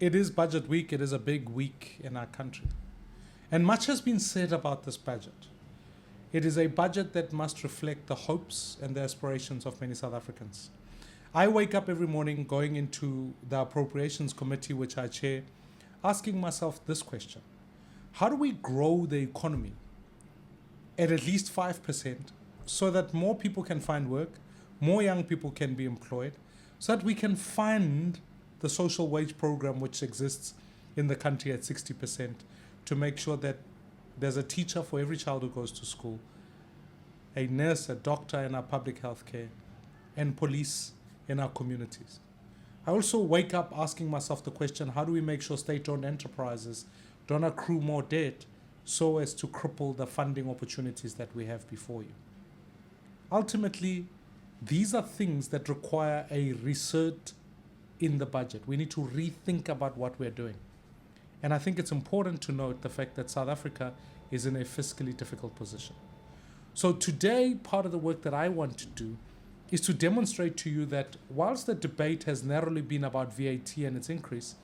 It is budget week. It is a big week in our country. And much has been said about this budget. It is a budget that must reflect the hopes and the aspirations of many South Africans. I wake up every morning going into the Appropriations Committee, which I chair, asking myself this question. How do we grow the economy at least 5% so that more people can find work, more young people can be employed, so that we can fund the social wage program which exists in the country at 60% to make sure that there's a teacher for every child who goes to school, a nurse, a doctor in our public health care, and police in our communities. I also wake up asking myself the question, how do we make sure state-owned enterprises don't accrue more debt so as to cripple the funding opportunities that we have before you? Ultimately, these are things that require a reset in the budget. We need to rethink about what we're doing. And I think it's important to note the fact that South Africa is in a fiscally difficult position. So today, part of the work that I want to do is to demonstrate to you that whilst the debate has narrowly been about VAT and its increase,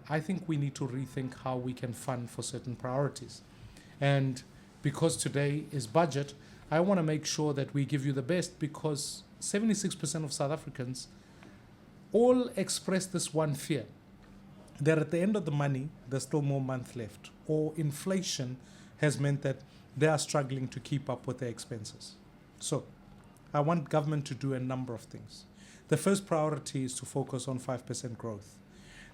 I think we need to rethink how we can fund for certain priorities. And because today is budget, I want to make sure that we give you the best, because 76% of South Africans all express this one fear, that at the end of the money, there's still more month left, or inflation has meant that they are struggling to keep up with their expenses. So I want government to do a number of things. The first priority is to focus on 5% growth.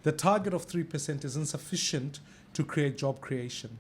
The target of 3% is insufficient to create job creation.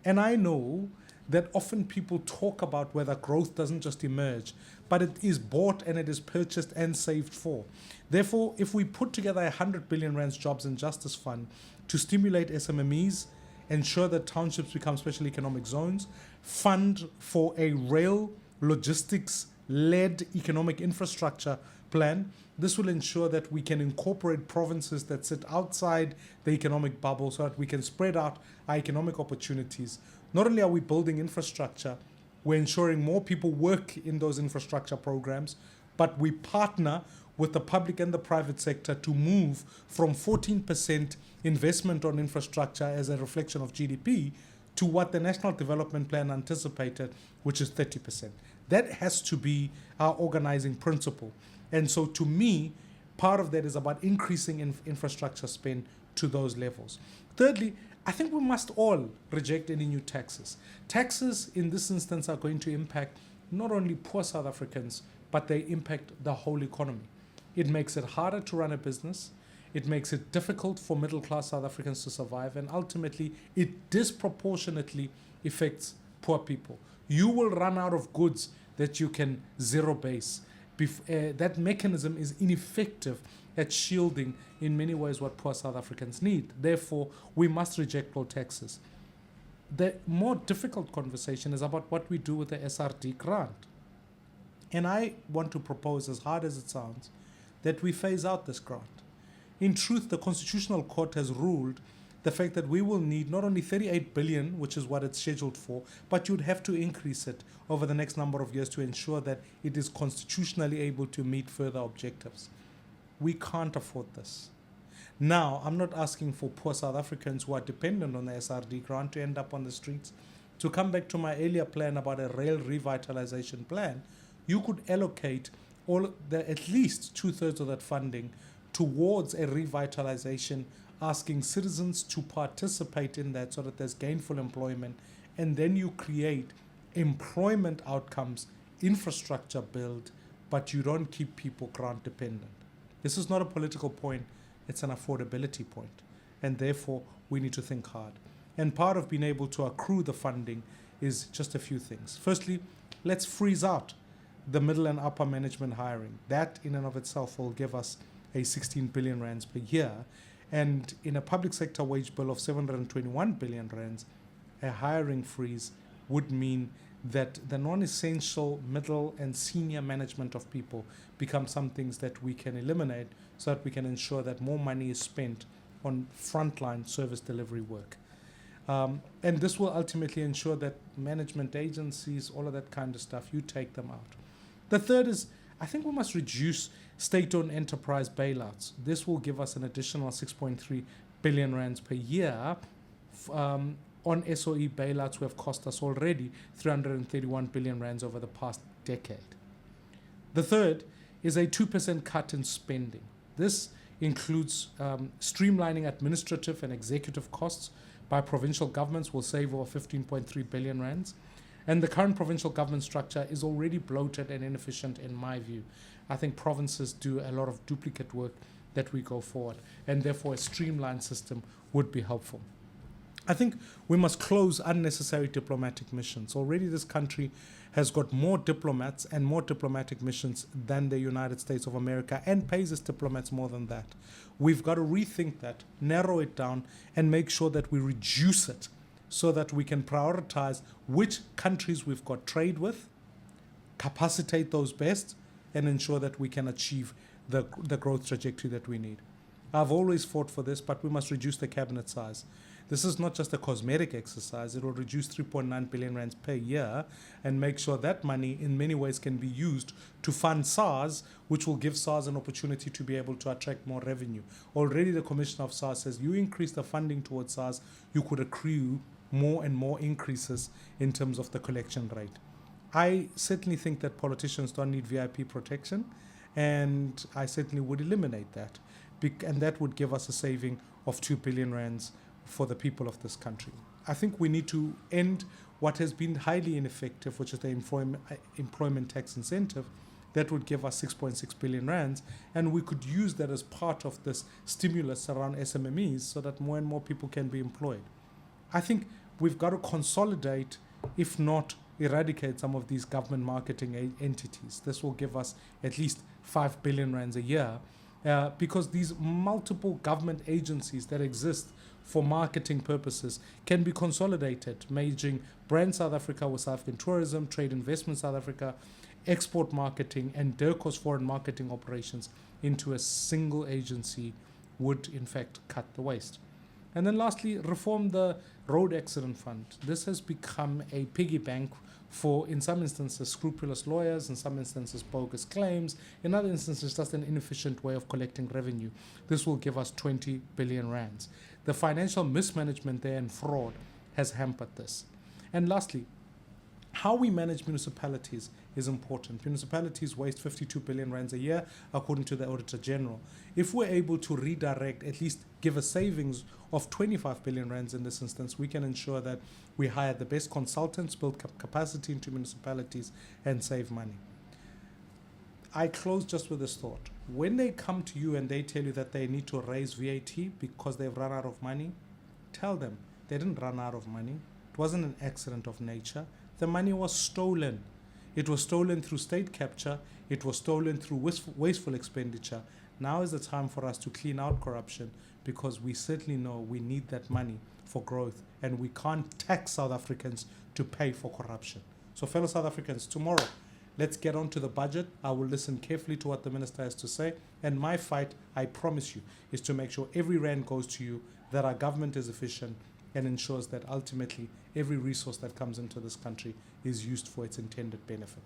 And I know that often people talk about whether growth doesn't just emerge, but it is bought and it is purchased and saved for. Therefore, if we put together 100 billion rands Jobs and Justice Fund to stimulate SMMEs, ensure that townships become special economic zones, fund for a rail logistics-led economic infrastructure plan, this will ensure that we can incorporate provinces that sit outside the economic bubble so that we can spread out our economic opportunities. Not only are we building infrastructure, we're ensuring more people work in those infrastructure programs, but we partner with the public and the private sector to move from 14% investment on infrastructure as a reflection of GDP to what the National Development Plan anticipated, which is 30%. That has to be our organizing principle. And so to me, part of that is about increasing infrastructure spend to those levels. Thirdly, I think we must all reject any new taxes. Taxes in this instance are going to impact not only poor South Africans, but they impact the whole economy. It makes it harder to run a business. It makes it difficult for middle-class South Africans to survive, and ultimately it disproportionately affects poor people. You will run out of goods that you can zero base. That mechanism is ineffective at shielding in many ways what poor South Africans need. Therefore, we must reject all taxes. The more difficult conversation is about what we do with the SRD grant. And I want to propose, as hard as it sounds, that we phase out this grant. In truth, the Constitutional Court has ruled the fact that we will need not only 38 billion, which is what it's scheduled for, but you'd have to increase it over the next number of years to ensure that it is constitutionally able to meet further objectives. We can't afford this. Now, I'm not asking for poor South Africans who are dependent on the SRD grant to end up on the streets. To come back to my earlier plan about a rail revitalization plan, you could allocate at least 2/3 of that funding towards a revitalization, asking citizens to participate in that so that there's gainful employment, and then you create employment outcomes, infrastructure build, but you don't keep people grant dependent. This is not a political point, it's an affordability point, and therefore we need to think hard. And part of being able to accrue the funding is just a few things. Firstly, let's freeze out the middle and upper management hiring. That in and of itself will give us a 16 billion rands per year. And in a public sector wage bill of 721 billion rands, a hiring freeze would mean that the non-essential middle and senior management of people become some things that we can eliminate so that we can ensure that more money is spent on frontline service delivery work. And this will ultimately ensure that management agencies, all of that kind of stuff, you take them out. The third is, I think we must reduce state-owned enterprise bailouts. This will give us an additional 6.3 billion rands per year on SOE bailouts who have cost us already 331 billion rands over the past decade. The third is a 2% cut in spending. This includes streamlining administrative and executive costs by provincial governments will save over 15.3 billion rands. And the current provincial government structure is already bloated and inefficient in my view. I think provinces do a lot of duplicate work that we go forward, and therefore a streamlined system would be helpful. I think we must close unnecessary diplomatic missions. Already this country has got more diplomats and more diplomatic missions than the United States of America, and pays its diplomats more than that. We've got to rethink that, narrow it down, and make sure that we reduce it so that we can prioritize which countries we've got trade with, capacitate those best, and ensure that we can achieve the growth trajectory that we need. I've always fought for this, but we must reduce the cabinet size. This is not just a cosmetic exercise. It will reduce 3.9 billion rands per year and make sure that money in many ways can be used to fund SARS, which will give SARS an opportunity to be able to attract more revenue. Already the Commissioner of SARS says you increase the funding towards SARS, you could accrue more and more increases in terms of the collection rate. I certainly think that politicians don't need VIP protection, and I certainly would eliminate that. And that would give us a saving of 2 billion rands for the people of this country. I think we need to end what has been highly ineffective, which is the employment tax incentive. That would give us 6.6 billion rands, and we could use that as part of this stimulus around SMMEs so that more and more people can be employed. I think we've got to consolidate, if not eradicate, some of these government marketing entities. This will give us at least 5 billion rands a year, because these multiple government agencies that exist for marketing purposes can be consolidated, merging Brand South Africa with South African Tourism, Trade Investment South Africa, Export Marketing, and DIRCO's foreign marketing operations into a single agency would in fact cut the waste. And then lastly, reform the road accident fund. This has become a piggy bank for, in some instances, scrupulous lawyers, in some instances, bogus claims, in other instances, just an inefficient way of collecting revenue. This will give us 20 billion rands. The financial mismanagement there and fraud has hampered this. And lastly, how we manage municipalities is important. Municipalities waste 52 billion rands a year, according to the Auditor General. If we're able to redirect, at least give a savings of 25 billion rands in this instance, we can ensure that we hire the best consultants, build capacity into municipalities, and save money. I close just with this thought. When they come to you and they tell you that they need to raise VAT because they've run out of money, tell them they didn't run out of money. It wasn't an accident of nature. The money was stolen. It was stolen through state capture. It was stolen through wasteful expenditure. Now is the time for us to clean out corruption, because we certainly know we need that money for growth, and we can't tax South Africans to pay for corruption. So fellow South Africans, tomorrow, let's get on to the budget. I will listen carefully to what the minister has to say. And my fight, I promise you, is to make sure every rand goes to you, that our government is efficient, and ensures that ultimately every resource that comes into this country is used for its intended benefit.